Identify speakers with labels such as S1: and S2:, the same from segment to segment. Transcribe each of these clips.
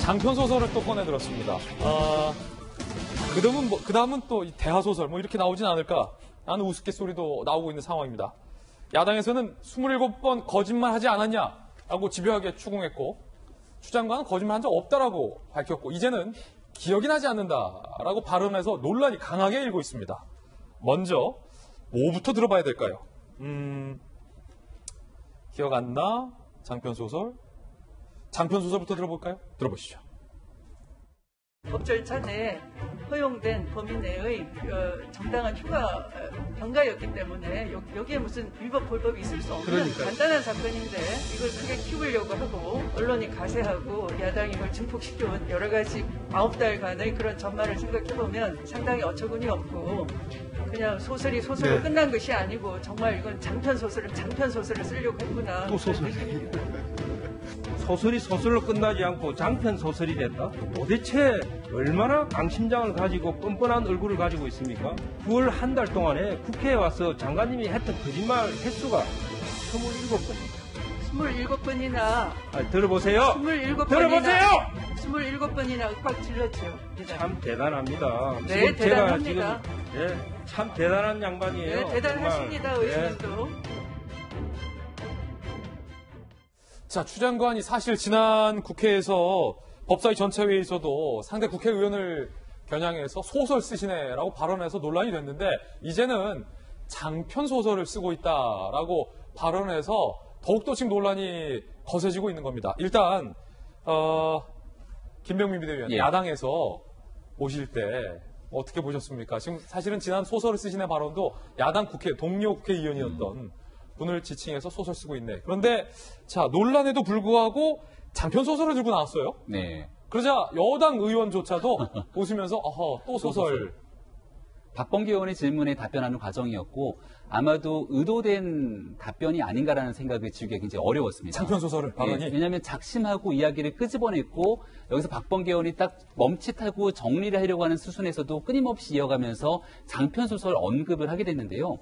S1: 장편 소설을 또 꺼내들었습니다. 그다음은 또 대하 소설 이렇게 나오진 않을까 하는 우스갯소리도 나오고 있는 상황입니다. 야당에서는 27번 거짓말하지 않았냐라고 집요하게 추궁했고 추 장관은 거짓말한 적 없다라고 밝혔고 이제는 기억이 나지 않는다라고 발언해서 논란이 강하게 일고 있습니다. 먼저 뭐부터 들어봐야 될까요? 기억 안 나? 장편 소설? 장편 소설부터 들어볼까요? 들어보시죠.
S2: 법 절차 내 허용된 범위 내의 정당한 휴가 병가였기 때문에 여기에 무슨 위법 불법이 있을 수 없는 간단한 사건인데 이걸 크게 키우려고 하고 언론이 가세하고 야당이 이걸 증폭시켜온 여러 가지 9달간의 그런 전말을 생각해보면 상당히 어처구니 없고 그냥 소설이 소설로 끝난 것이 아니고 정말 이건 장편 소설을 쓰려고 했구나.
S3: 또 소설. 소설이 소설로 끝나지 않고 장편 소설이 됐다? 도대체 얼마나 강심장을 가지고 뻔뻔한 얼굴을 가지고 있습니까? 9월 한 달 동안에 국회에 와서 장관님이 했던 거짓말 횟수가 27번.
S2: 27번이나.
S3: 들어보세요.
S2: 27번이나.
S3: 들어보세요.
S2: 27번이나 윽박 질렀죠.
S3: 참 대단합니다.
S2: 네, 대단합니다.
S3: 참 대단한 양반이에요.
S2: 네, 대단하십니다. 의원님도.
S1: 자, 추 장관이 사실 지난 국회에서 법사위 전체회의에서도 상대 국회의원을 겨냥해서 소설 쓰시네라고 발언해서 논란이 됐는데 이제는 장편 소설을 쓰고 있다라고 발언해서 더욱더 지금 논란이 거세지고 있는 겁니다. 일단 김병민 비대위원 야당에서 오실 때 어떻게 보셨습니까? 지금 사실은 지난 소설을 쓰시네 발언도 야당 동료 국회의원이었던 분을 지칭해서 소설 쓰고 있네. 그런데 자 논란에도 불구하고 장편 소설을 들고 나왔어요.
S4: 네.
S1: 그러자 여당 의원조차도 웃으면서 또 소설.
S4: 박범계 의원의 질문에 답변하는 과정이었고 아마도 의도된 답변이 아닌가라는 생각을 지우기가 굉장히 어려웠습니다.
S1: 장편 소설을 발언이.
S4: 왜냐하면 작심하고 이야기를 끄집어냈고 여기서 박범계 의원이 딱 멈칫하고 정리를 하려고 하는 수순에서도 끊임없이 이어가면서 장편 소설 언급을 하게 됐는데요.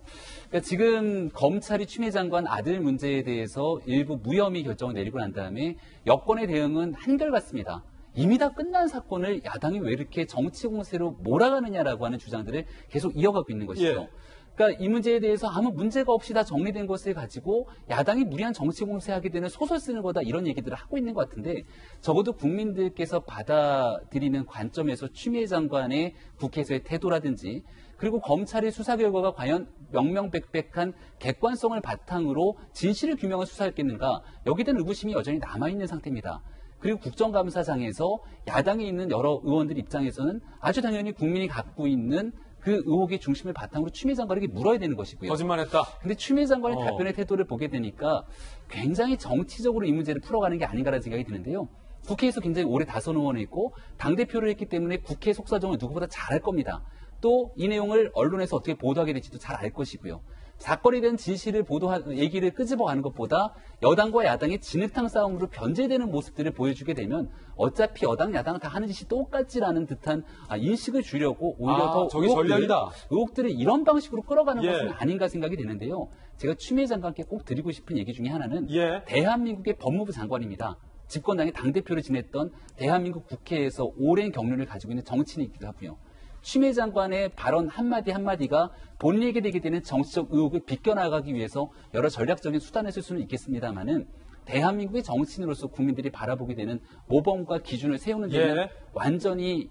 S4: 그러니까 지금 검찰이 추미애 장관 아들 문제에 대해서 일부 무혐의 결정을 내리고 난 다음에 여권의 대응은 한결같습니다. 이미 다 끝난 사건을 야당이 왜 이렇게 정치 공세로 몰아가느냐라고 하는 주장들을 계속 이어가고 있는 것이죠. 그러니까 이 문제에 대해서 아무 문제가 없이 다 정리된 것을 가지고 야당이 무리한 정치 공세하게 되는 소설 쓰는 거다 이런 얘기들을 하고 있는 것 같은데 적어도 국민들께서 받아들이는 관점에서 추미애 장관의 국회에서의 태도라든지 그리고 검찰의 수사 결과가 과연 명명백백한 객관성을 바탕으로 진실을 규명한 수사였겠는가 여기에 대한 의구심이 여전히 남아있는 상태입니다. 그리고 국정감사장에서 야당에 있는 여러 의원들 입장에서는 아주 당연히 국민이 갖고 있는 그 의혹의 중심을 바탕으로 추미애 장관에게 물어야 되는 것이고요.
S1: 거짓말했다.
S4: 근데 추미애 장관의 답변의 태도를 보게 되니까 굉장히 정치적으로 이 문제를 풀어가는 게 아닌가라는 생각이 드는데요. 국회에서 굉장히 오래 다선 의원을 했고 당대표를 했기 때문에 국회 속사정을 누구보다 잘 알 겁니다. 또 이 내용을 언론에서 어떻게 보도하게 될지도 잘 알 것이고요. 사건에 대한 진실을 얘기를 끄집어가는 것보다 여당과 야당의 진흙탕 싸움으로 변제되는 모습들을 보여주게 되면 어차피 여당, 야당 다 하는 짓이 똑같지라는 듯한 인식을 주려고 오히려 더 의혹들을 이런 방식으로 끌어가는 것은 아닌가 생각이 되는데요. 제가 추미애 장관께 꼭 드리고 싶은 얘기 중에 하나는 대한민국의 법무부 장관입니다. 집권당의 당대표를 지냈던 대한민국 국회에서 오랜 경륜을 가지고 있는 정치인이기도 하고요. 추미애 장관의 발언 한마디 한마디가 본인에게 되게 되는 정치적 의혹을 비껴나가기 위해서 여러 전략적인 수단을 쓸 수는 있겠습니다만은 대한민국의 정치인으로서 국민들이 바라보게 되는 모범과 기준을 세우는 데는 완전히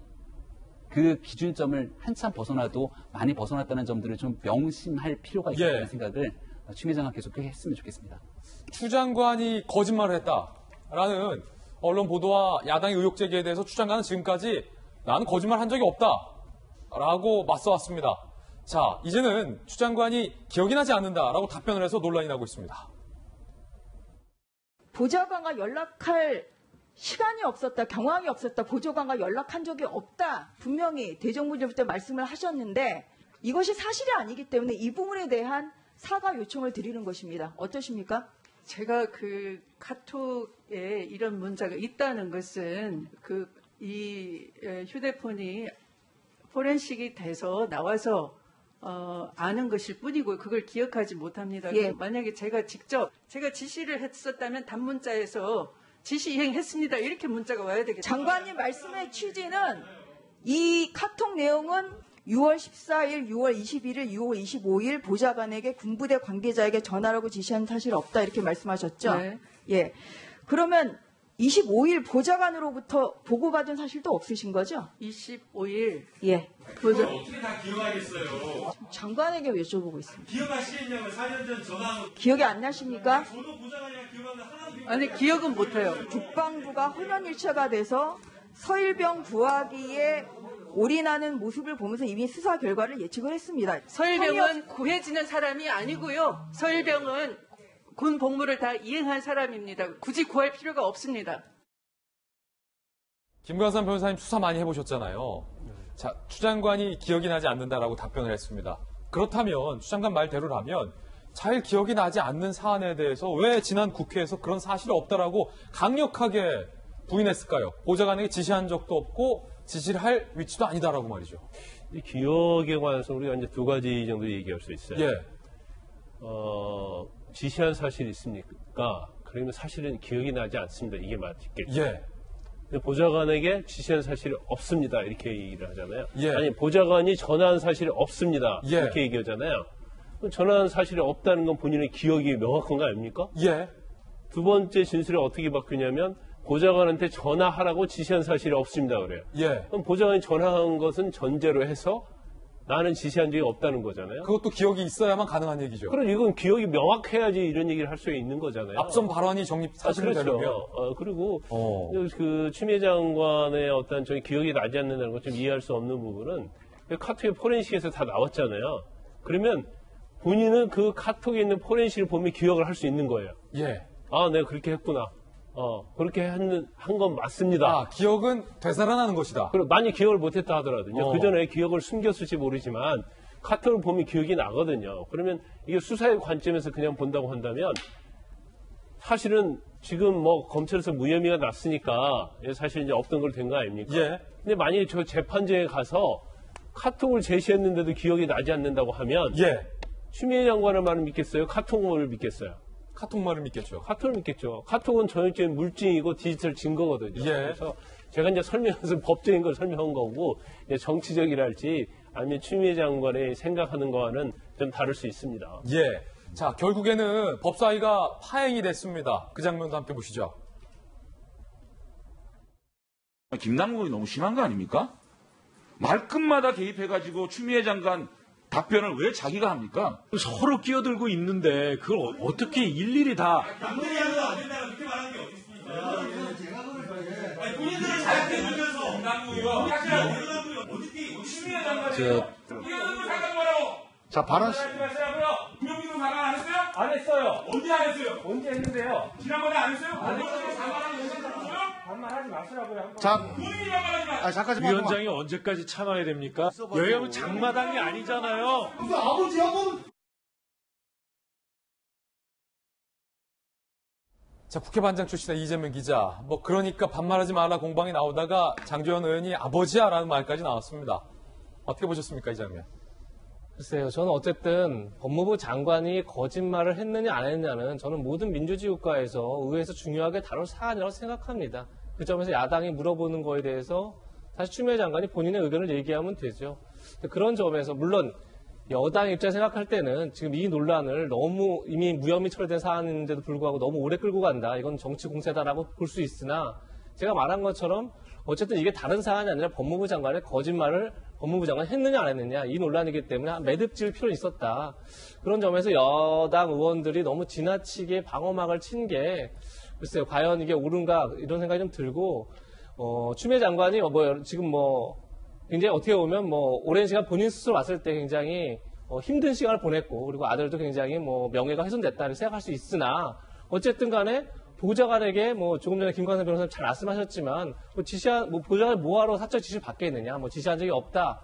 S4: 그 기준점을 한참 벗어나도 많이 벗어났다는 점들을 좀 명심할 필요가 있다는 생각을 추미애 장관께서 꼭 했으면 좋겠습니다.
S1: 추 장관이 거짓말을 했다라는 언론 보도와 야당의 의혹 제기에 대해서 추 장관은 지금까지 나는 거짓말 한 적이 없다. 라고 맞서왔습니다. 자, 이제는 추 장관이 기억이 나지 않는다라고 답변을 해서 논란이 나고 있습니다.
S5: 보좌관과 연락할 시간이 없었다, 경황이 없었다, 보좌관과 연락한 적이 없다. 분명히 대정부질 때 말씀을 하셨는데 이것이 사실이 아니기 때문에 이 부분에 대한 사과 요청을 드리는 것입니다. 어떠십니까?
S2: 제가 그 카톡에 이런 문자가 있다는 것은 이 휴대폰이 포렌식이 돼서 나와서 아는 것일 뿐이고 그걸 기억하지 못합니다. 만약에 제가 직접 지시를 했었다면 단문자에서 지시 이행했습니다. 이렇게 문자가 와야 되겠죠.
S5: 장관님 말씀의 취지는 이 카톡 내용은 6월 14일, 6월 21일, 6월 25일 보좌관에게 군부대 관계자에게 전화라고 지시한 사실 없다 이렇게 말씀하셨죠?
S2: 네.
S5: 예. 그러면 25일 보좌관으로부터 보고받은 사실도 없으신 거죠?
S2: 25일
S5: 예.
S2: 보좌
S6: 어떻게 다 기억하겠어요?
S5: 장관에게 여쭤보고 있습니다.
S6: 기억하시겠냐고요. 4년 전 전화.
S5: 기억이 안 나십니까?
S6: 저도 보좌관이랑 기억하는데 하나도 기억
S2: 아니 기억은 못해요.
S5: 국방부가 헌연일체가 돼서 서일병 구하기에 올인하는 모습을 보면서 이미 수사 결과를 예측을 했습니다.
S2: 서일병은 구해지는 사람이 아니고요. 서일병은 군 복무를 다 이행한 사람입니다. 굳이 구할 필요가 없습니다.
S1: 김광삼 변호사님 수사 많이 해보셨잖아요. 자, 추 장관이 기억이 나지 않는다라고 답변을 했습니다. 그렇다면 추 장관 말대로라면 잘 기억이 나지 않는 사안에 대해서 왜 지난 국회에서 그런 사실이 없다라고 강력하게 부인했을까요? 보좌관에게 지시한 적도 없고 지시를 할 위치도 아니다라고 말이죠.
S7: 이 기억에 관해서 우리가 이제 두 가지 정도 얘기할 수 있어요.
S1: 예,
S7: 지시한 사실이 있습니까? 그러면 사실은 기억이 나지 않습니다. 이게 맞겠죠.
S1: 예,
S7: 근데 보좌관에게 지시한 사실이 없습니다. 이렇게 얘기를 하잖아요.
S1: 예.
S7: 아니, 보좌관이 전화한 사실이 없습니다.
S1: 예.
S7: 이렇게 얘기하잖아요. 그럼 전화한 사실이 없다는 건 본인의 기억이 명확한 거 아닙니까?
S1: 예,
S7: 두 번째 진술이 어떻게 바뀌냐면 보좌관한테 전화하라고 지시한 사실이 없습니다. 그래요.
S1: 예.
S7: 그럼 보좌관이 전화한 것은 전제로 해서 나는 지시한 적이 없다는 거잖아요.
S1: 그것도 기억이 있어야만 가능한 얘기죠.
S7: 그럼 이건 기억이 명확해야지 이런 얘기를 할 수 있는 거잖아요.
S1: 앞선 발언이 사실은
S7: 그렇죠.
S1: 되려면.
S7: 그리고
S1: 어.
S7: 그 추미애 장관의 어떤 저희 기억이 나지 않는다는 걸 좀 이해할 수 없는 부분은 카톡의 포렌식에서 다 나왔잖아요. 그러면 본인은 그 카톡에 있는 포렌식을 보면 기억을 할 수 있는 거예요.
S1: 예.
S7: 아, 내가 그렇게 했구나. 그렇게 한 건 맞습니다.
S1: 아, 기억은 되살아나는 것이다.
S7: 그리고 만약 기억을 못했다 하더라도요. 그 전에 기억을 숨겼을지 모르지만 카톡을 보면 기억이 나거든요. 그러면 이게 수사의 관점에서 그냥 본다고 한다면 사실은 지금 뭐 검찰에서 무혐의가 났으니까 사실 이제 없던 걸 된 거 아닙니까?
S1: 예.
S7: 근데 만약에 저 재판정에 가서 카톡을 제시했는데도 기억이 나지 않는다고 하면
S1: 예.
S7: 추미애 장관의 말을 믿겠어요? 카톡을 믿겠어요?
S1: 카톡 말을 믿겠죠.
S7: 카톡을 믿겠죠. 카톡은 전형적인 물증이고 디지털 증거거든요.
S1: 예.
S7: 그래서 제가 이제 설명해서 법적인 걸 설명한 거고 이제 정치적이랄지 아니면 추미애 장관의 생각하는 거와는 좀 다를 수 있습니다.
S1: 예. 자, 결국에는 법사위가 파행이 됐습니다. 그 장면도 함께 보시죠.
S6: 김남국이 너무 심한 거 아닙니까? 말끝마다 개입해가지고 추미애 장관 답변을 왜 자기가 합니까?
S8: 서로 끼어들고 있는데 그걸 어떻게 일일이 다
S6: 본인들을 자극해주면서 김남국이가 어떻게 추미애 장관이 끼어들고 사과한 거라고?
S9: 자, 발언
S6: 구명기도 사과 안 했어요?
S7: 안 했어요.
S6: 언제 안 했어요?
S7: 언제 했는데요?
S6: 지난번에 안 했어요? 사과하는 것은
S7: 반말하지 마시라고요.
S9: 자,
S6: 본인이 반말하지 마.
S9: 잠깐 좀
S8: 위원장이 언제까지 참아야 됩니까? 여기는 장마당이 아니잖아요.
S1: 자, 국회 반장 출신의 이재명 기자. 그러니까 반말하지 말라 공방이 나오다가 장조연 의원이 아버지야라는 말까지 나왔습니다. 어떻게 보셨습니까, 이 장면?
S10: 글쎄요, 저는 어쨌든 법무부 장관이 거짓말을 했느냐 안 했느냐는 저는 모든 민주주의 국가에서 의회에서 중요하게 다룰 사안이라고 생각합니다. 그 점에서 야당이 물어보는 거에 대해서 사실 추미애 장관이 본인의 의견을 얘기하면 되죠. 그런 점에서 물론 여당 입장 생각할 때는 지금 이 논란을 너무 이미 무혐의 처리된 사안인데도 불구하고 너무 오래 끌고 간다. 이건 정치 공세다라고 볼 수 있으나 제가 말한 것처럼 어쨌든 이게 다른 사안이 아니라 법무부 장관의 거짓말을 법무부 장관이 했느냐 안 했느냐 이 논란이기 때문에 매듭 지을 필요는 있었다. 그런 점에서 여당 의원들이 너무 지나치게 방어막을 친 게 글쎄요 과연 이게 옳은가 이런 생각이 좀 들고 추미애 장관이 지금 굉장히 어떻게 보면 오랜 시간 본인 스스로 왔을 때 굉장히 힘든 시간을 보냈고 그리고 아들도 굉장히 명예가 훼손됐다는 생각할 수 있으나 어쨌든 간에 보좌관에게 조금 전에 김광삼 변호사님 잘 말씀하셨지만 보좌관을 뭐하러 사적 지시를 받겠느냐 지시한 적이 없다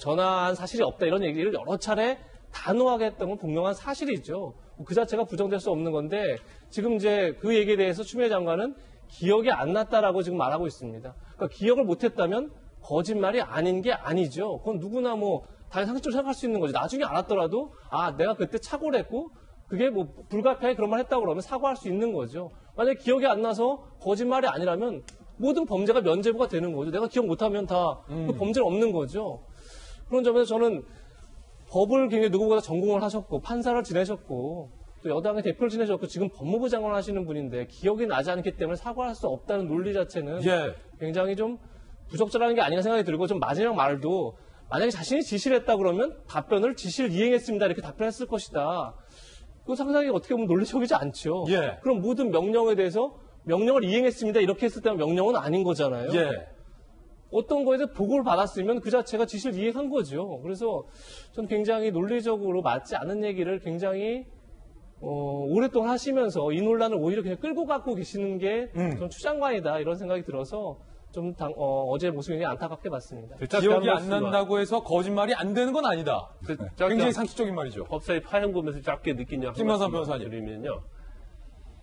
S10: 전화한 사실이 없다 이런 얘기를 여러 차례 단호하게 했던 건 분명한 사실이죠. 그 자체가 부정될 수 없는 건데 지금 이제 그 얘기에 대해서 추미애 장관은 기억이 안 났다라고 지금 말하고 있습니다. 그러니까 기억을 못했다면 거짓말이 아닌 게 아니죠. 그건 누구나 당연히 상식적으로 생각할 수 있는 거죠. 나중에 알았더라도 내가 그때 착오를 했고 그게 불가피하게 그런 말 했다고 그러면 사과할 수 있는 거죠. 만약에 기억이 안 나서 거짓말이 아니라면 모든 범죄가 면죄부가 되는 거죠. 내가 기억 못하면 다 그 범죄는 없는 거죠. 그런 점에서 저는 법을 굉장히 누구보다 전공을 하셨고 판사를 지내셨고 또 여당의 대표를 지내셨고 지금 법무부 장관을 하시는 분인데 기억이 나지 않기 때문에 사과할 수 없다는 논리 자체는
S1: 예.
S10: 굉장히 좀 부적절한 게 아닌가 생각이 들고 좀 마지막 말도 만약에 자신이 지시를 했다 그러면 답변을 지시를 이행했습니다 이렇게 답변했을 것이다. 그 상당히 어떻게 보면 논리적이지 않죠.
S1: 예.
S10: 그럼 모든 명령에 대해서 명령을 이행했습니다 이렇게 했을 때는 명령은 아닌 거잖아요.
S1: 예.
S10: 어떤 거에 대해 보고를 받았으면 그 자체가 지시를 이행한 거죠. 그래서 전 굉장히 논리적으로 맞지 않은 얘기를 굉장히 오랫동안 하시면서 이 논란을 오히려 그냥 끌고 갖고 계시는 게 좀 추장관이다 이런 생각이 들어서 좀 어제 모습이 굉장히 안타깝게 봤습니다.
S1: 기억이 안 난다고 해서 거짓말이 안 되는 건 아니다. 굉장히 상식적인 말이죠.
S7: 법사위 파행 보면서 짧게 느낀 점
S1: 김만삼 변호사님.
S7: 드리면요.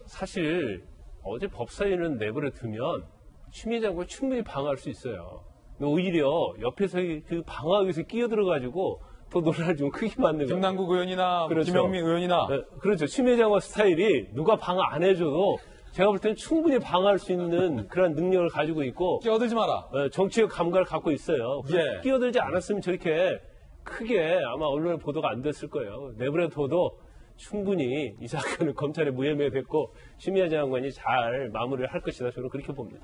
S7: 사실 어제 법사위는 내버려 두면 추미애 충분히 방어할 수 있어요. 오히려 옆에서 그 방어하기 위해서 끼어들어가지고 더 논란을 좀 크게 만든 거예요.
S1: 김남국 의원이나
S7: 그렇죠.
S1: 김영민 의원이나
S7: 네, 그렇죠. 추미애 장관 스타일이 누가 방어 안 해줘도 제가 볼 때는 충분히 방어할 수 있는 그런 능력을 가지고 있고
S1: 끼어들지 마라.
S7: 정치적 감각을 갖고 있어요.
S1: 예.
S7: 끼어들지 않았으면 저렇게 크게 아마 언론에 보도가 안 됐을 거예요. 내버려 둬도 충분히 이 사건은 검찰에 무혐의가 됐고 추미애 장관이 잘 마무리를 할 것이다. 저는 그렇게 봅니다.